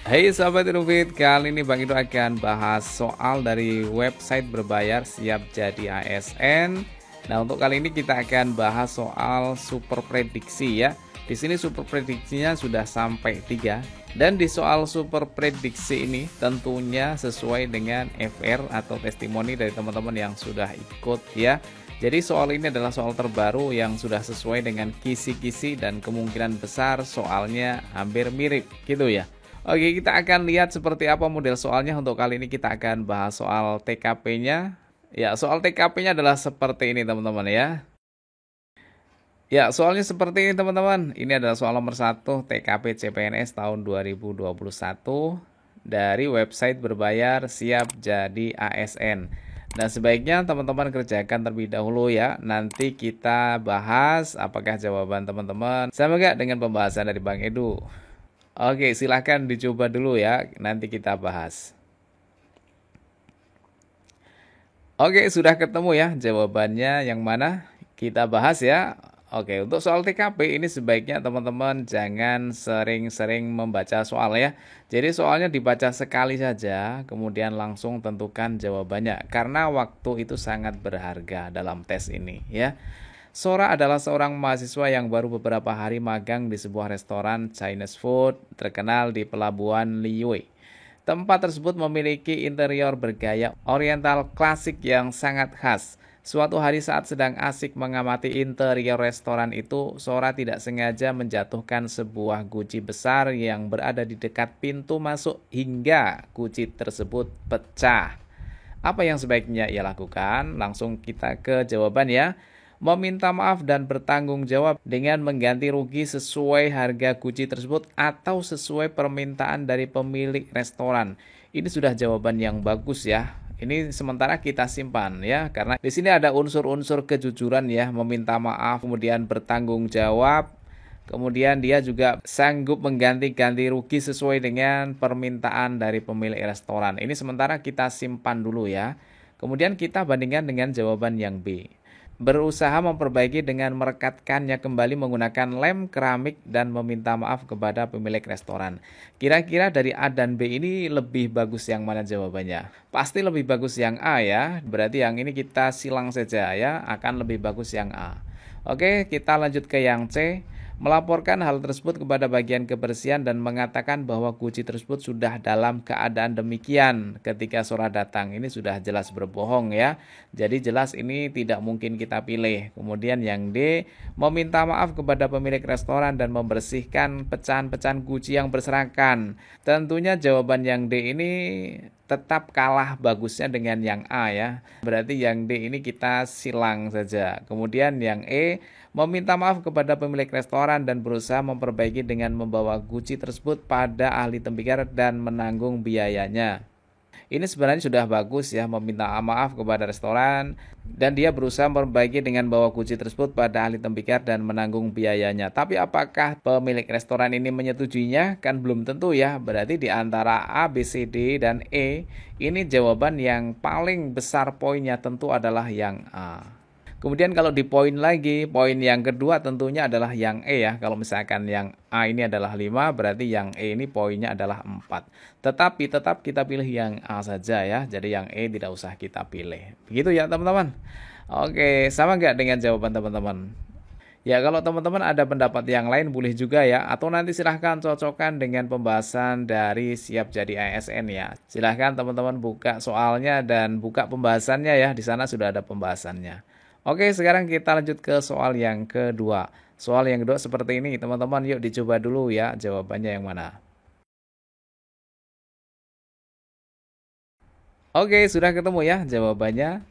Hey sahabat Innovate, kali ini Bang Ido akan bahas soal dari website berbayar siap jadi ASN. Nah, untuk kali ini kita akan bahas soal super prediksi ya. Di sini super prediksinya sudah sampai 3. Dan di soal super prediksi ini tentunya sesuai dengan FR atau testimoni dari teman-teman yang sudah ikut ya. Jadi soal ini adalah soal terbaru yang sudah sesuai dengan kisi-kisi dan kemungkinan besar soalnya hampir mirip gitu ya. Oke, kita akan lihat seperti apa model soalnya. Untuk kali ini kita akan bahas soal TKP-nya. Ya, soal TKP-nya adalah seperti ini teman-teman ya. Ya, soalnya seperti ini teman-teman. Ini adalah soal nomor 1 TKP CPNS tahun 2021 dari website berbayar siap jadi ASN. Nah, sebaiknya teman-teman kerjakan terlebih dahulu ya. Nanti kita bahas apakah jawaban teman-teman sama nggak dengan pembahasan dari Bang Edu. Oke, silahkan dicoba dulu ya. Nanti kita bahas. Oke, sudah ketemu ya jawabannya yang mana? Kita bahas ya. Oke, untuk soal TKP ini sebaiknya teman-teman jangan sering-sering membaca soal ya. Jadi soalnya dibaca sekali saja, kemudian langsung tentukan jawabannya. Karena waktu itu sangat berharga dalam tes ini ya. Sora adalah seorang mahasiswa yang baru beberapa hari magang di sebuah restoran Chinese food terkenal di Pelabuhan Liyue. Tempat tersebut memiliki interior bergaya oriental klasik yang sangat khas. Suatu hari saat sedang asik mengamati interior restoran itu, Sora tidak sengaja menjatuhkan sebuah guci besar yang berada di dekat pintu masuk hingga guci tersebut pecah. Apa yang sebaiknya ia lakukan? Langsung kita ke jawaban ya. Meminta maaf dan bertanggung jawab dengan mengganti rugi sesuai harga guci tersebut atau sesuai permintaan dari pemilik restoran. Ini sudah jawaban yang bagus ya. Ini sementara kita simpan ya, karena di sini ada unsur-unsur kejujuran ya, meminta maaf, kemudian bertanggung jawab, kemudian dia juga sanggup mengganti-ganti rugi sesuai dengan permintaan dari pemilik restoran. Ini sementara kita simpan dulu ya. Kemudian kita bandingkan dengan jawaban yang B. Berusaha memperbaiki dengan merekatkannya kembali menggunakan lem keramik dan meminta maaf kepada pemilik restoran. Kira-kira dari A dan B ini lebih bagus yang mana jawabannya? Pasti lebih bagus yang A ya. Berarti yang ini kita silang saja ya, akan lebih bagus yang A. Oke, kita lanjut ke yang C. Melaporkan hal tersebut kepada bagian kebersihan dan mengatakan bahwa guci tersebut sudah dalam keadaan demikian ketika Sora datang. Ini sudah jelas berbohong ya. Jadi jelas ini tidak mungkin kita pilih. Kemudian yang D, meminta maaf kepada pemilik restoran dan membersihkan pecahan-pecahan guci yang berserakan. Tentunya jawaban yang D ini tetap kalah bagusnya dengan yang A ya. Berarti yang D ini kita silang saja. Kemudian yang E, meminta maaf kepada pemilik restoran dan berusaha memperbaiki dengan membawa guci tersebut pada ahli tembikar dan menanggung biayanya. Ini sebenarnya sudah bagus ya, meminta maaf kepada restoran dan dia berusaha memperbaiki dengan bawa guci tersebut pada ahli tembikar dan menanggung biayanya. Tapi apakah pemilik restoran ini menyetujuinya? Kan belum tentu ya. Berarti di antara A, B, C, D, dan E, ini jawaban yang paling besar poinnya tentu adalah yang A. Kemudian kalau di poin lagi, poin yang kedua tentunya adalah yang E ya. Kalau misalkan yang A ini adalah 5, berarti yang E ini poinnya adalah 4. Tetapi tetap kita pilih yang A saja ya. Jadi yang E tidak usah kita pilih. Begitu ya teman-teman. Oke, sama nggak dengan jawaban teman-teman? Ya, kalau teman-teman ada pendapat yang lain boleh juga ya. Atau nanti silahkan cocokkan dengan pembahasan dari siap jadi ASN ya. Silahkan teman-teman buka soalnya dan buka pembahasannya ya. Di sana sudah ada pembahasannya. Oke, sekarang kita lanjut ke soal yang kedua. Soal yang kedua seperti ini, teman-teman. Yuk dicoba dulu ya jawabannya yang mana. Oke, sudah ketemu ya jawabannya.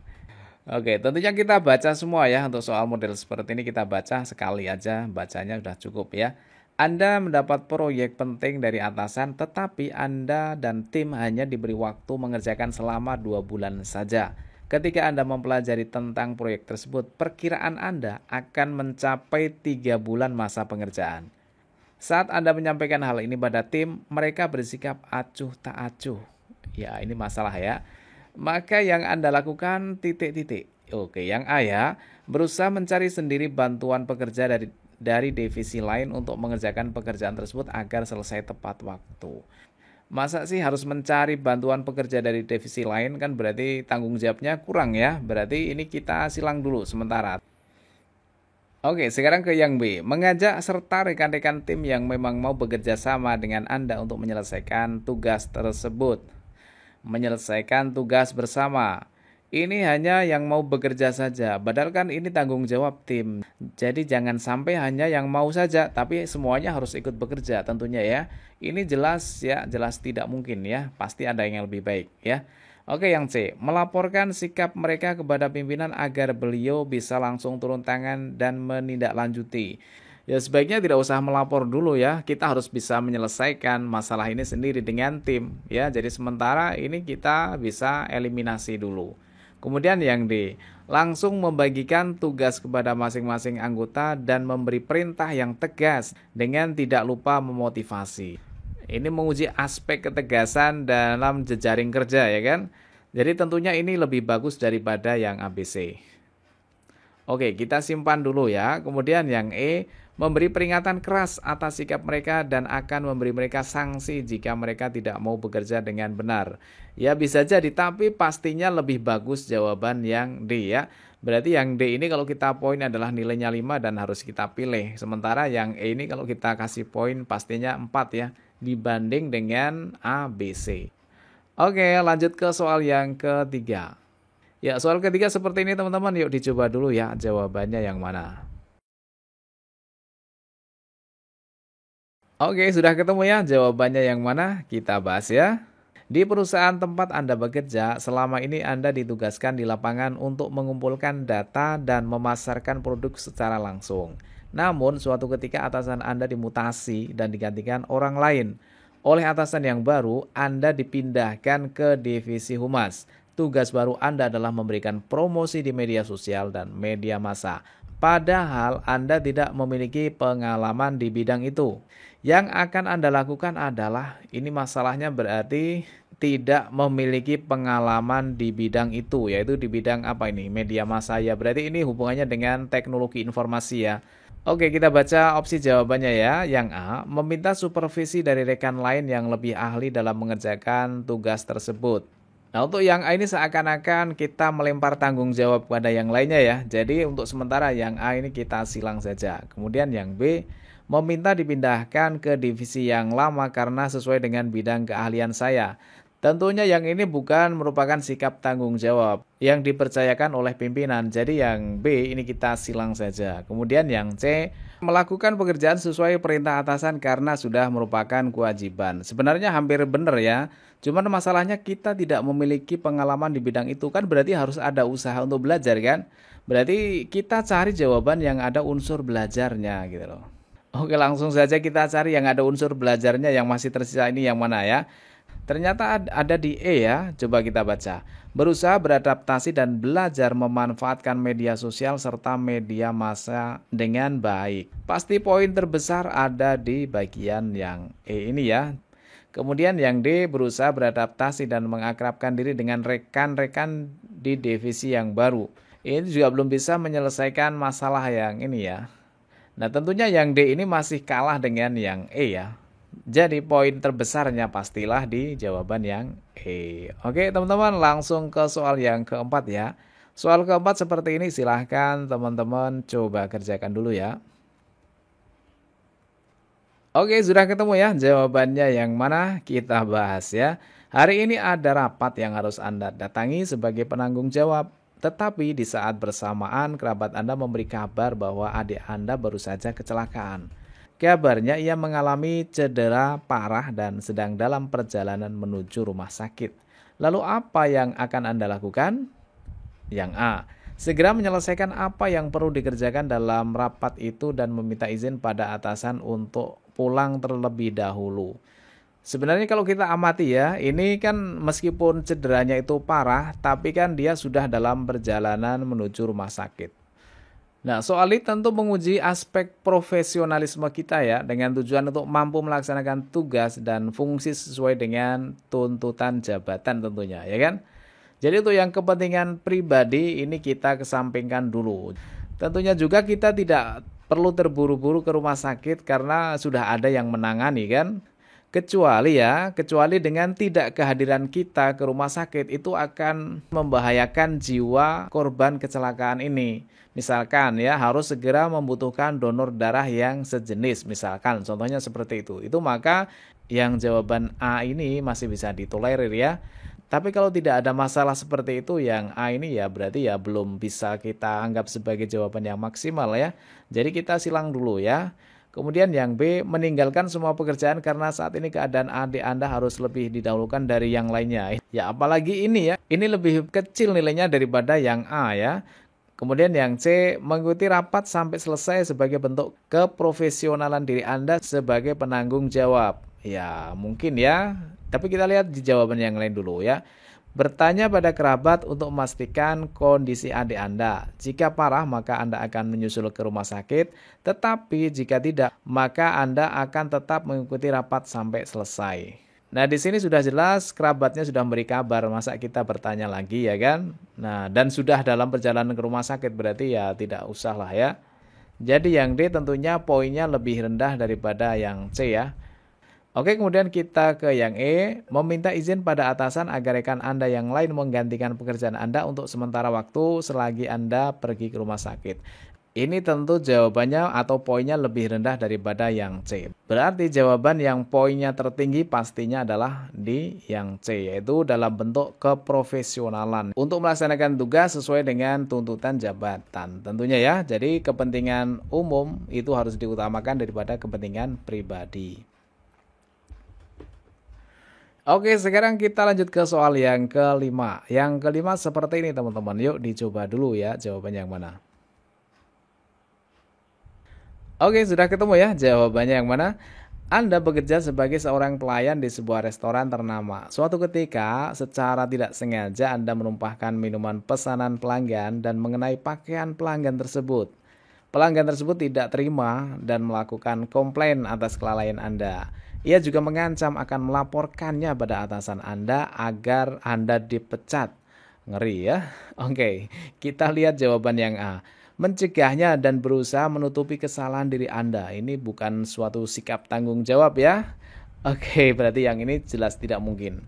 Oke, tentunya kita baca semua ya. Untuk soal model seperti ini kita baca sekali aja, bacanya sudah cukup ya. Anda mendapat proyek penting dari atasan, tetapi Anda dan tim hanya diberi waktu mengerjakan selama 2 bulan saja. Ketika Anda mempelajari tentang proyek tersebut, perkiraan Anda akan mencapai 3 bulan masa pengerjaan. Saat Anda menyampaikan hal ini pada tim, mereka bersikap acuh tak acuh. Ya, ini masalah ya. Maka yang Anda lakukan titik-titik. Oke, yang A ya, berusaha mencari sendiri bantuan pekerja dari divisi lain untuk mengerjakan pekerjaan tersebut agar selesai tepat waktu. Masa sih harus mencari bantuan pekerja dari divisi lain, kan berarti tanggung jawabnya kurang ya. Berarti ini kita silang dulu sementara. Oke, sekarang ke yang B. Mengajak serta rekan-rekan tim yang memang mau bekerja sama dengan Anda untuk menyelesaikan tugas tersebut. Menyelesaikan tugas bersama. Ini hanya yang mau bekerja saja, padahal kan ini tanggung jawab tim. Jadi jangan sampai hanya yang mau saja, tapi semuanya harus ikut bekerja tentunya ya. Ini jelas ya, jelas tidak mungkin ya. Pasti ada yang lebih baik ya. Oke, yang C, melaporkan sikap mereka kepada pimpinan agar beliau bisa langsung turun tangan dan menindaklanjuti. Ya sebaiknya tidak usah melapor dulu ya. Kita harus bisa menyelesaikan masalah ini sendiri dengan tim ya. Jadi sementara ini kita bisa eliminasi dulu. Kemudian yang D, langsung membagikan tugas kepada masing-masing anggota dan memberi perintah yang tegas dengan tidak lupa memotivasi. Ini menguji aspek ketegasan dalam jejaring kerja ya kan. Jadi tentunya ini lebih bagus daripada yang ABC. Oke, kita simpan dulu ya. Kemudian yang E, memberi peringatan keras atas sikap mereka dan akan memberi mereka sanksi jika mereka tidak mau bekerja dengan benar. Ya bisa jadi, tapi pastinya lebih bagus jawaban yang D ya. Berarti yang D ini kalau kita poin adalah nilainya 5 dan harus kita pilih. Sementara yang E ini kalau kita kasih poin pastinya 4 ya, dibanding dengan A, B, C. Oke, lanjut ke soal yang ketiga. Ya, soal ketiga seperti ini teman-teman. Yuk dicoba dulu ya jawabannya yang mana. Oke, sudah ketemu ya jawabannya yang mana? Kita bahas ya. Di perusahaan tempat Anda bekerja, selama ini Anda ditugaskan di lapangan untuk mengumpulkan data dan memasarkan produk secara langsung. Namun, suatu ketika atasan Anda dimutasi dan digantikan orang lain. Oleh atasan yang baru, Anda dipindahkan ke divisi humas. Tugas baru Anda adalah memberikan promosi di media sosial dan media massa. Padahal Anda tidak memiliki pengalaman di bidang itu. Yang akan Anda lakukan adalah, ini masalahnya berarti tidak memiliki pengalaman di bidang itu, yaitu di bidang apa ini? Media massa ya. Berarti ini hubungannya dengan teknologi informasi ya. Oke, kita baca opsi jawabannya ya. Yang A, meminta supervisi dari rekan lain yang lebih ahli dalam mengerjakan tugas tersebut. Nah, untuk yang A ini seakan-akan kita melempar tanggung jawab pada yang lainnya ya. Jadi untuk sementara yang A ini kita silang saja. Kemudian yang B, meminta dipindahkan ke divisi yang lama karena sesuai dengan bidang keahlian saya. Tentunya yang ini bukan merupakan sikap tanggung jawab yang dipercayakan oleh pimpinan. Jadi yang B ini kita silang saja. Kemudian yang C, melakukan pekerjaan sesuai perintah atasan karena sudah merupakan kewajiban. Sebenarnya hampir benar ya. Cuman masalahnya kita tidak memiliki pengalaman di bidang itu, kan berarti harus ada usaha untuk belajar kan. Berarti kita cari jawaban yang ada unsur belajarnya gitu loh. Oke, langsung saja kita cari yang ada unsur belajarnya yang masih tersisa ini yang mana ya. Ternyata ada di E ya, coba kita baca. Berusaha beradaptasi dan belajar memanfaatkan media sosial serta media massa dengan baik. Pasti poin terbesar ada di bagian yang E ini ya. Kemudian yang D, berusaha beradaptasi dan mengakrabkan diri dengan rekan-rekan di divisi yang baru. Ini juga belum bisa menyelesaikan masalah yang ini ya. Nah tentunya yang D ini masih kalah dengan yang E ya. Jadi poin terbesarnya pastilah di jawaban yang E. Oke teman-teman, langsung ke soal yang keempat ya. Soal keempat seperti ini, silahkan teman-teman coba kerjakan dulu ya. Oke, sudah ketemu ya jawabannya yang mana? Kita bahas ya. Hari ini ada rapat yang harus Anda datangi sebagai penanggung jawab. Tetapi di saat bersamaan kerabat Anda memberi kabar bahwa adik Anda baru saja kecelakaan. Kabarnya ia mengalami cedera parah dan sedang dalam perjalanan menuju rumah sakit. Lalu apa yang akan Anda lakukan? Yang A, segera menyelesaikan apa yang perlu dikerjakan dalam rapat itu dan meminta izin pada atasan untuk pulang terlebih dahulu. Sebenarnya kalau kita amati ya, ini kan meskipun cederanya itu parah, tapi kan dia sudah dalam perjalanan menuju rumah sakit. Nah, soal ini tentu menguji aspek profesionalisme kita ya, dengan tujuan untuk mampu melaksanakan tugas dan fungsi sesuai dengan tuntutan jabatan tentunya, ya kan? Jadi untuk yang kepentingan pribadi ini kita kesampingkan dulu. Tentunya juga kita tidak perlu terburu-buru ke rumah sakit karena sudah ada yang menangani kan. Kecuali dengan tidak kehadiran kita ke rumah sakit itu akan membahayakan jiwa korban kecelakaan ini. Misalkan ya harus segera membutuhkan donor darah yang sejenis, misalkan contohnya seperti itu. Itu maka yang jawaban A ini masih bisa ditolerir ya. Tapi kalau tidak ada masalah seperti itu, yang A ini ya berarti ya belum bisa kita anggap sebagai jawaban yang maksimal ya. Jadi kita silang dulu ya. Kemudian yang B, meninggalkan semua pekerjaan karena saat ini keadaan adik Anda harus lebih didahulukan dari yang lainnya. Ya apalagi ini ya, ini lebih kecil nilainya daripada yang A ya. Kemudian yang C, mengikuti rapat sampai selesai sebagai bentuk keprofesionalan diri Anda sebagai penanggung jawab. Ya mungkin ya, tapi kita lihat di jawaban yang lain dulu ya. Bertanya pada kerabat untuk memastikan kondisi adik Anda. Jika parah, maka Anda akan menyusul ke rumah sakit. Tetapi jika tidak, maka Anda akan tetap mengikuti rapat sampai selesai. Nah, di sini sudah jelas kerabatnya sudah memberi kabar. Masa kita bertanya lagi ya kan? Nah, dan sudah dalam perjalanan ke rumah sakit berarti ya tidak usah lah ya. Jadi yang D tentunya poinnya lebih rendah daripada yang C ya. Oke, kemudian kita ke yang E, meminta izin pada atasan agar rekan Anda yang lain menggantikan pekerjaan Anda untuk sementara waktu selagi Anda pergi ke rumah sakit. Ini tentu jawabannya atau poinnya lebih rendah daripada yang C. Berarti jawaban yang poinnya tertinggi pastinya adalah di yang C, yaitu dalam bentuk keprofesionalan untuk melaksanakan tugas sesuai dengan tuntutan jabatan. Tentunya ya, jadi kepentingan umum itu harus diutamakan daripada kepentingan pribadi. Oke, sekarang kita lanjut ke soal yang kelima. Yang kelima seperti ini teman-teman. Yuk dicoba dulu ya jawabannya yang mana. Oke, sudah ketemu ya jawabannya yang mana? Anda bekerja sebagai seorang pelayan di sebuah restoran ternama. Suatu ketika, secara tidak sengaja Anda menumpahkan minuman pesanan pelanggan dan mengenai pakaian pelanggan tersebut. Pelanggan tersebut tidak terima dan melakukan komplain atas kelalaian Anda. Ia juga mengancam akan melaporkannya pada atasan Anda agar Anda dipecat. Ngeri ya. Oke, kita lihat jawaban yang A. Mencegahnya dan berusaha menutupi kesalahan diri Anda. Ini bukan suatu sikap tanggung jawab ya. Oke, berarti yang ini jelas tidak mungkin.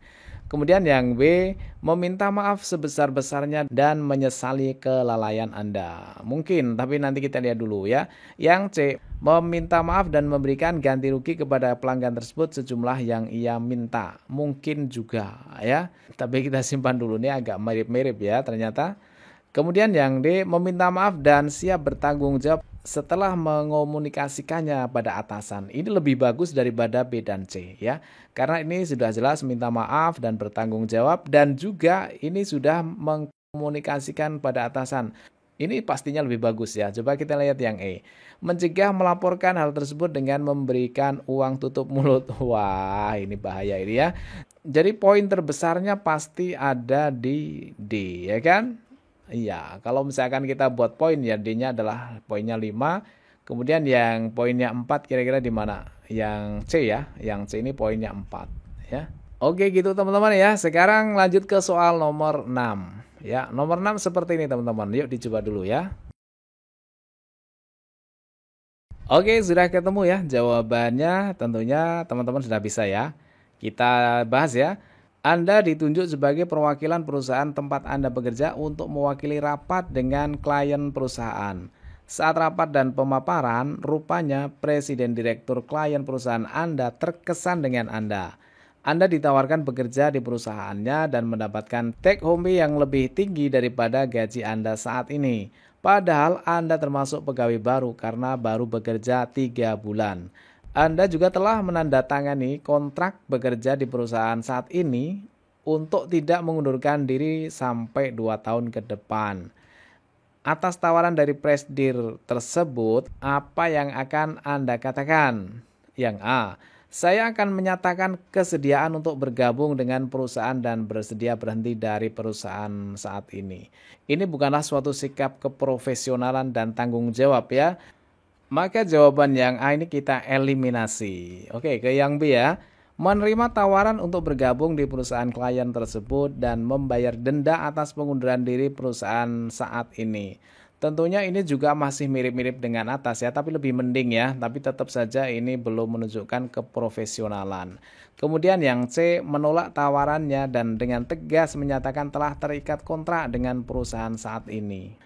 Kemudian yang B, meminta maaf sebesar-besarnya dan menyesali kelalaian Anda. Mungkin, tapi nanti kita lihat dulu ya. Yang C, meminta maaf dan memberikan ganti rugi kepada pelanggan tersebut sejumlah yang ia minta. Mungkin juga ya. Tapi kita simpan dulu, ini agak mirip-mirip ya ternyata. Kemudian yang D, meminta maaf dan siap bertanggung jawab setelah mengomunikasikannya pada atasan. Ini lebih bagus daripada B dan C ya. Karena ini sudah jelas minta maaf dan bertanggung jawab dan juga ini sudah mengkomunikasikan pada atasan. Ini pastinya lebih bagus ya. Coba kita lihat yang E. Mencegah melaporkan hal tersebut dengan memberikan uang tutup mulut. Wah, ini bahaya ini ya. Jadi poin terbesarnya pasti ada di D ya kan? Iya, kalau misalkan kita buat poin ya D-nya adalah poinnya 5. Kemudian yang poinnya 4 kira-kira di mana? Yang C ya. Yang C ini poinnya 4 ya. Oke gitu teman-teman ya. Sekarang lanjut ke soal nomor 6. Ya, nomor 6 seperti ini teman-teman. Yuk dicoba dulu ya. Oke, sudah ketemu ya jawabannya. Tentunya teman-teman sudah bisa ya. Kita bahas ya. Anda ditunjuk sebagai perwakilan perusahaan tempat Anda bekerja untuk mewakili rapat dengan klien perusahaan. Saat rapat dan pemaparan, rupanya presiden direktur klien perusahaan Anda terkesan dengan Anda. Anda ditawarkan bekerja di perusahaannya dan mendapatkan take home pay yang lebih tinggi daripada gaji Anda saat ini. Padahal Anda termasuk pegawai baru karena baru bekerja 3 bulan. Anda juga telah menandatangani kontrak bekerja di perusahaan saat ini untuk tidak mengundurkan diri sampai 2 tahun ke depan. Atas tawaran dari presidir tersebut, apa yang akan Anda katakan? Yang A, saya akan menyatakan kesediaan untuk bergabung dengan perusahaan dan bersedia berhenti dari perusahaan saat ini. Ini bukanlah suatu sikap keprofesionalan dan tanggung jawab ya. Maka jawaban yang A ini kita eliminasi. Oke, ke yang B ya. Menerima tawaran untuk bergabung di perusahaan klien tersebut dan membayar denda atas pengunduran diri perusahaan saat ini. Tentunya ini juga masih mirip-mirip dengan atas ya, tapi lebih mending ya, tapi tetap saja ini belum menunjukkan keprofesionalan. Kemudian yang C menolak tawarannya dan dengan tegas menyatakan telah terikat kontrak dengan perusahaan saat ini.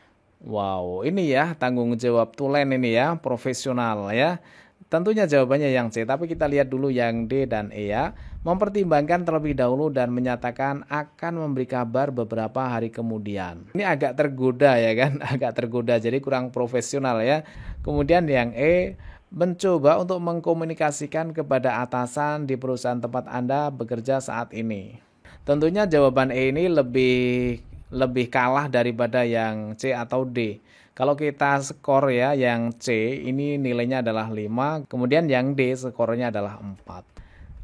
Wow, ini ya tanggung jawab tulen ini ya, profesional ya. Tentunya jawabannya yang C, tapi kita lihat dulu yang D dan E ya. Mempertimbangkan terlebih dahulu dan menyatakan akan memberi kabar beberapa hari kemudian. Ini agak tergoda ya kan, agak tergoda jadi kurang profesional ya. Kemudian yang E, mencoba untuk mengkomunikasikan kepada atasan di perusahaan tempat Anda bekerja saat ini. Tentunya jawaban E ini lebih kalah daripada yang C atau D. Kalau kita skor ya, yang C ini nilainya adalah 5, kemudian yang D skornya adalah 4.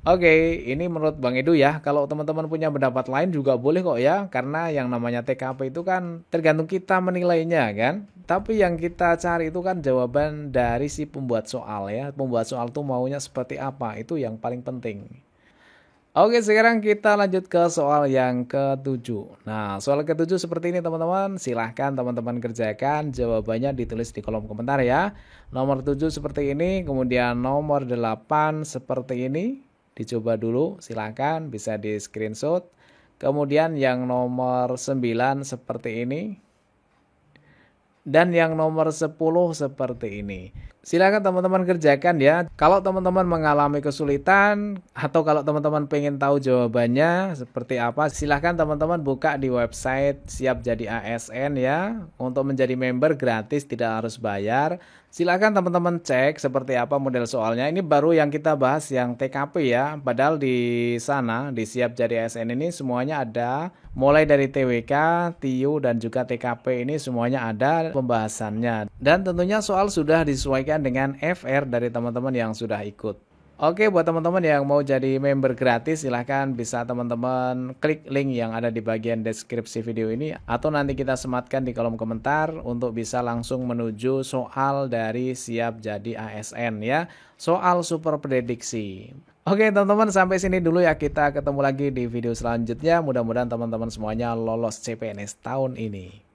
Oke, ini menurut Bang Edu ya. Kalau teman-teman punya pendapat lain juga boleh kok ya, karena yang namanya TKP itu kan tergantung kita menilainya kan. Tapi yang kita cari itu kan jawaban dari si pembuat soal ya. Pembuat soal tuh maunya seperti apa, itu yang paling penting. Oke, sekarang kita lanjut ke soal yang ke-7. Nah, soal ke-7 seperti ini teman-teman. Silahkan teman-teman kerjakan. Jawabannya ditulis di kolom komentar ya. Nomor 7 seperti ini, kemudian nomor 8 seperti ini. Dicoba dulu, silahkan bisa di screenshot. Kemudian yang nomor 9 seperti ini. Dan yang nomor 10 seperti ini. Silakan teman-teman kerjakan ya. Kalau teman-teman mengalami kesulitan atau kalau teman-teman pengen tahu jawabannya seperti apa, silahkan teman-teman buka di website Siap Jadi ASN ya. Untuk menjadi member gratis, tidak harus bayar. Silahkan teman-teman cek seperti apa model soalnya. Ini baru yang kita bahas yang TKP ya. Padahal di sana, di Siap Jadi ASN ini semuanya ada. Mulai dari TWK, TIU, dan juga TKP ini semuanya ada pembahasannya. Dan tentunya soal sudah disesuaikan dengan FR dari teman-teman yang sudah ikut. Oke, buat teman-teman yang mau jadi member gratis, silahkan bisa teman-teman klik link yang ada di bagian deskripsi video ini. Atau nanti kita sematkan di kolom komentar untuk bisa langsung menuju soal dari Siap Jadi ASN ya. Soal super prediksi. Oke teman-teman, sampai sini dulu ya, kita ketemu lagi di video selanjutnya. Mudah-mudahan teman-teman semuanya lolos CPNS tahun ini.